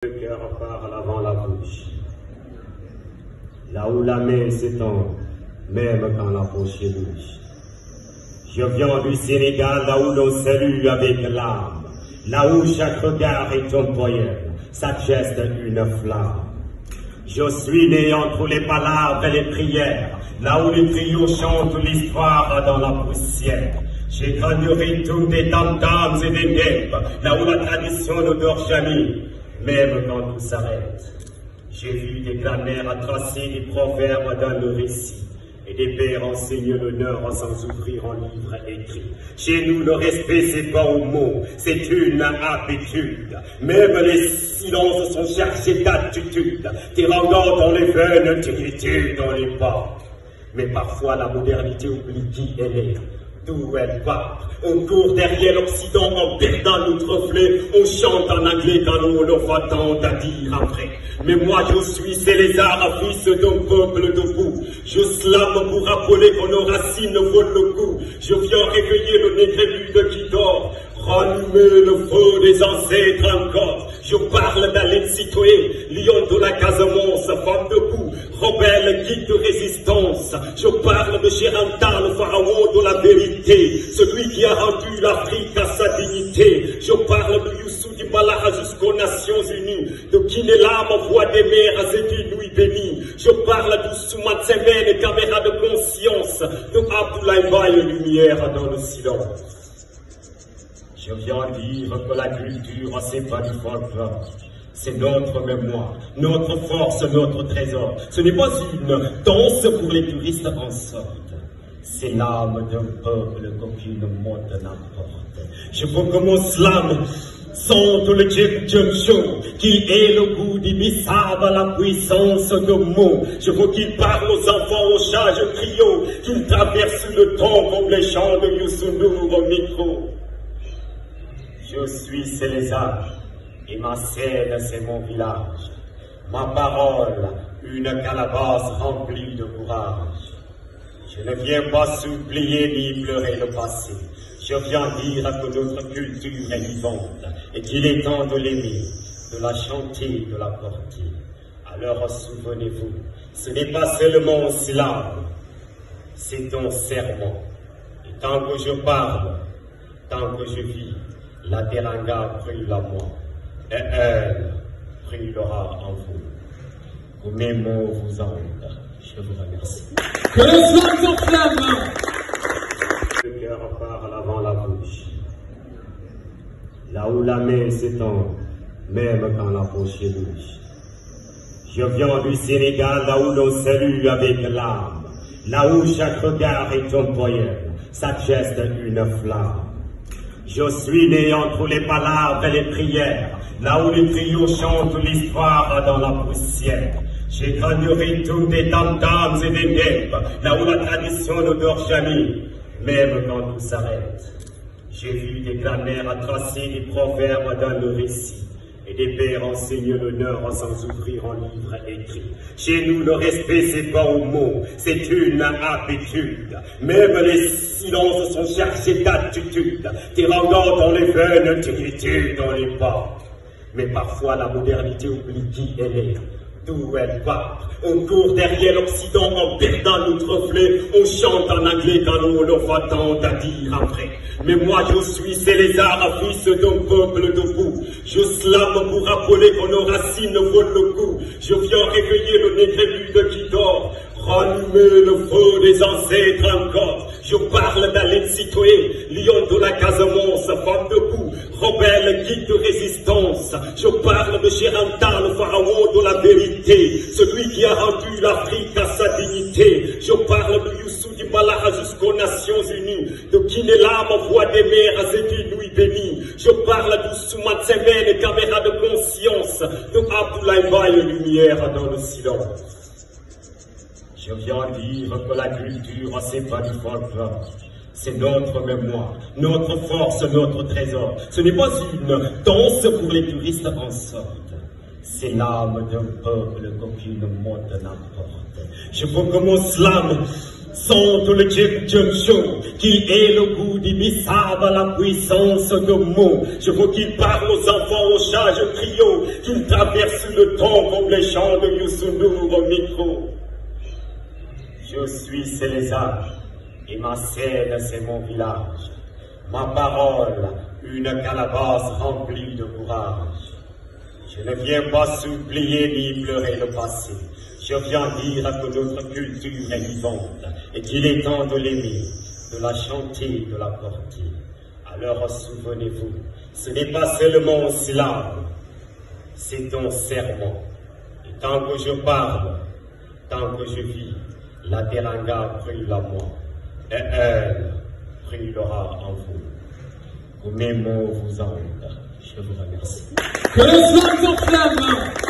Le cœur part l'avant la bouche. Là où la main s'étend, même quand la poche est louche. Je viens du Sénégal, là où l'on salue avec l'âme. Là où chaque regard est un poème, chaque geste une flamme. Je suis né entre les palabres et les prières, là où les trios chantent l'histoire dans la poussière. J'ai grandi au rythme des tam-tams et des guêpes, là où la tradition ne dort jamais. Même quand tout s'arrête, j'ai vu des grammaires tracer des proverbes dans le récit et des pères enseigner l'honneur sans ouvrir un livre écrit. Chez nous, le respect, c'est pas au mot, c'est une habitude. Même les silences sont chargés d'attitude. T'es langueur dans les veines, t'es dans les pas. Mais parfois, la modernité oublie qui elle est. D'où elle part. On court derrière l'Occident en perdant notre reflet. On chante en anglais quand on leur va tant à dire après. Mais moi je suis Célésar, fils d'un peuple debout. Je slame pour rappeler que nos racines volent le coup. Je viens réveiller le négritude qui dort. Rallumer le feu des ancêtres encore. Je parle d'Alain Citoyen, lion de la Casamance, femme debout, rebelle, guide de résistance. Je parle de Cherantal, le pharaon de la vérité, celui qui a rendu l'Afrique à sa dignité. Je parle de Youssou Dimbala jusqu'aux Nations Unies, de Kinélam, voix des mers et d'inouïs bénis. Je parle d'Oussoumane Sembène, caméra de conscience, de Abdoulaye Baye, lumière dans le silence. Je viens dire que la culture, c'est pas du folklore. C'est notre mémoire, notre force, notre trésor. Ce n'est pas une danse pour les touristes en sorte. C'est l'âme d'un peuple qu'aucune mode n'emporte. Je veux que mon slam sente le Jim Show, qu'il ait le goût d'Ibissab à la puissance de mots. Je veux qu'il parle aux enfants, aux chats, je trio, qu'il traverse le temps comme les chants de Youssou N'Dour au micro. Je suis Célésar, et ma scène c'est mon village. Ma parole, une calebasse remplie de courage. Je ne viens pas supplier ni pleurer le passé. Je viens dire que notre culture est vivante et qu'il est temps de l'aimer, de la chanter, de la porter. Alors souvenez-vous, ce n'est pas seulement un syllabe, c'est un serment. Et tant que je parle, tant que je vis, la teranga brûle à moi, et elle brûlera en vous. Que mes mots vous entrent. Je vous remercie. Que le soir s'enflamme. Le cœur part l'avant la bouche. Là où la main s'étend, même quand la poche est louche. Je viens du Sénégal, là où l'on salue avec l'âme. Là où chaque regard est un poème, chaque geste une flamme. Je suis né entre les palabres et les prières, là où les trios chantent l'histoire dans la poussière. J'ai grandi au rythme des tam-tams et des guêpes, là où la tradition ne dort jamais, même quand tout s'arrête. J'ai vu des grammaires tracer des proverbes dans le récit, et des pères enseigner l'honneur sans ouvrir un livre écrit. Chez nous, le respect, c'est pas au mot, c'est une habitude. Même les silences sont chargés d'attitude. T'es langueur dans les veines, t'es dans les pas. Mais parfois, la modernité oublie qui elle est. D'où elle part. On court derrière l'Occident en perdant notre reflet. On chante en anglais quand on leur va tant à dire après. Mais moi je suis Célésar, fils d'un peuple debout. Je slame pour rappeler que nos racines volent le coup. Je viens réveiller le négritude qui dort. Rallumer le feu des ancêtres encore. Je parle d'Alain Citoyen, lion de la Casamance, femme debout, rebelle, guide de résistance. Je parle de Cherantal, le pharaon de la vérité, celui qui a rendu l'Afrique à sa dignité. Je parle de Youssou Dimbala jusqu'aux Nations Unies, de Kinélam, voix des mers et d'inouïs bénis. Je parle d'Oussoumane Sembène, caméra de conscience, de Abdoulaye Baye, lumière dans le silence. Je viens dire que la culture, c'est pas du folklore. C'est notre mémoire, notre force, notre trésor. Ce n'est pas une danse pour les touristes en sorte. C'est l'âme d'un peuple qu'aucune mode n'emporte. Je veux que mon slam Sont le Jim Show, qui est le goût d'Ibissab à la puissance de mots. Je veux qu'il parle aux enfants, aux chats, je trio, qu'il traverse le temps comme les chants de Youssou au micro. Je suis Célésar, et ma scène c'est mon village. Ma parole, une calebasse remplie de courage. Je ne viens pas supplier ni pleurer le passé. Je viens dire que notre culture est vivante et qu'il est temps de l'aimer, de la chanter, de la porter. Alors souvenez-vous, ce n'est pas seulement un syllabe, c'est un serment. Et tant que je parle, tant que je vis, la teranga brûle à moi et elle brûlera en vous. Que mes mots vous entrent. Je vous remercie. Que le soir s'enflamme.